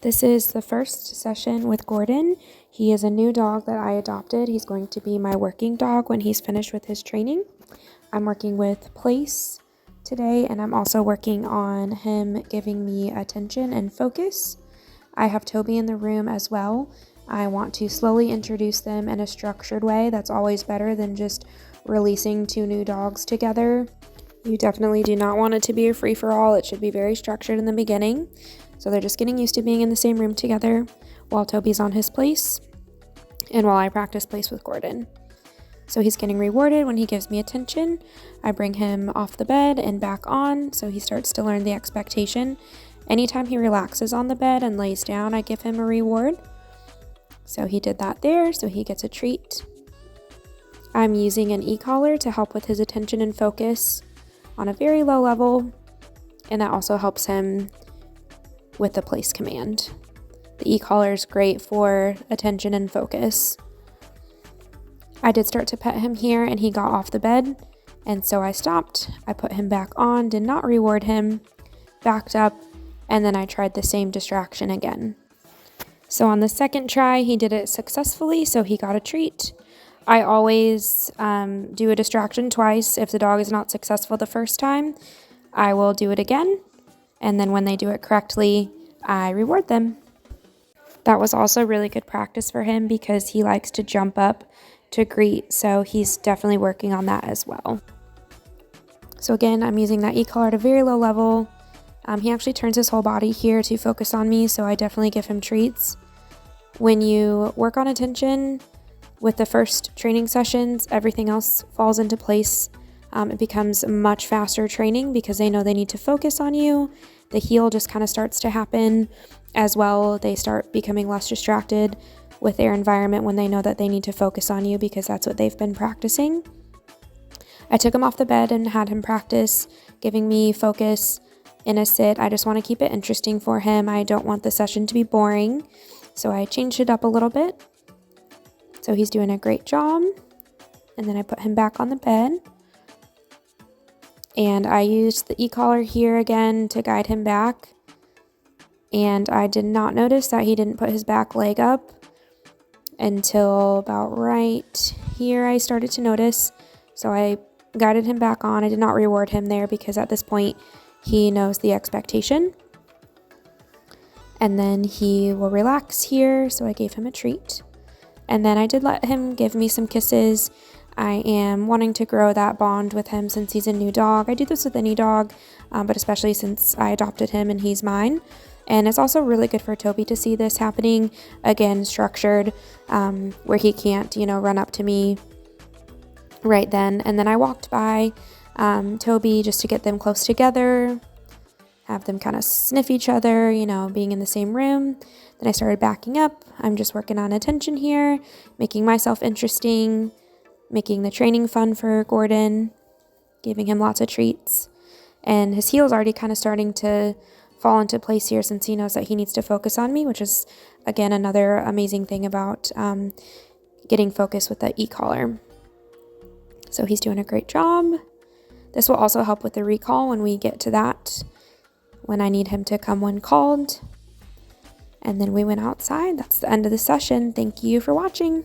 This is the first session with Gordon. He is a new dog that I adopted. He's going to be my working dog when he's finished with his training. I'm working with place today, and I'm also working on him giving me attention and focus. I have Toby in the room as well. I want to slowly introduce them in a structured way. That's always better than just releasing two new dogs together. You definitely do not want it to be a free-for-all. It should be very structured in the beginning. So they're just getting used to being in the same room together while Toby's on his place and while I practice place with Gordon. So he's getting rewarded when he gives me attention. I bring him off the bed and back on, so he starts to learn the expectation. Anytime he relaxes on the bed and lays down, I give him a reward. So he did that there, so he gets a treat. I'm using an e-collar to help with his attention and focus on a very low level, and that also helps him with the place command. The e-collar is great for attention and focus. I did start to pet him here and he got off the bed, and so I stopped. I put him back on, did not reward him, backed up, and then I tried the same distraction again. So on the second try, he did it successfully, so he got a treat. I always do a distraction twice. If the dog is not successful the first time, I will do it again. And then when they do it correctly, I reward them. That was also really good practice for him because he likes to jump up to greet, so he's definitely working on that as well. So again, I'm using that e-collar at a very low level. He actually turns his whole body here to focus on me, so I definitely give him treats. When you work on attention with the first training sessions, everything else falls into place. It becomes much faster training because they know they need to focus on you. The heel just kind of starts to happen as well. They start becoming less distracted with their environment when they know that they need to focus on you because that's what they've been practicing. I took him off the bed and had him practice giving me focus in a sit. I just want to keep it interesting for him. I don't want the session to be boring, so I changed it up a little bit. So he's doing a great job. And then I put him back on the bed. And I used the e-collar here again to guide him back. And I did not notice that he didn't put his back leg up until about right here I started to notice. So I guided him back on. I did not reward him there because at this point he knows the expectation. And then he will relax here, so I gave him a treat. And then I did let him give me some kisses. I am wanting to grow that bond with him since he's a new dog. I do this with any dog, but especially since I adopted him and he's mine. And it's also really good for Toby to see this happening, again, structured, where he can't, run up to me right then. And then I walked by Toby just to get them close together, have them kind of sniff each other, being in the same room. Then I started backing up. I'm just working on attention here, making myself interesting, making the training fun for Gordon, giving him lots of treats. And his heel's already kind of starting to fall into place here since he knows that he needs to focus on me, which is, again, another amazing thing about getting focus with the e-collar. So he's doing a great job. This will also help with the recall when we get to that, when I need him to come when called. And then we went outside. That's the end of the session. Thank you for watching.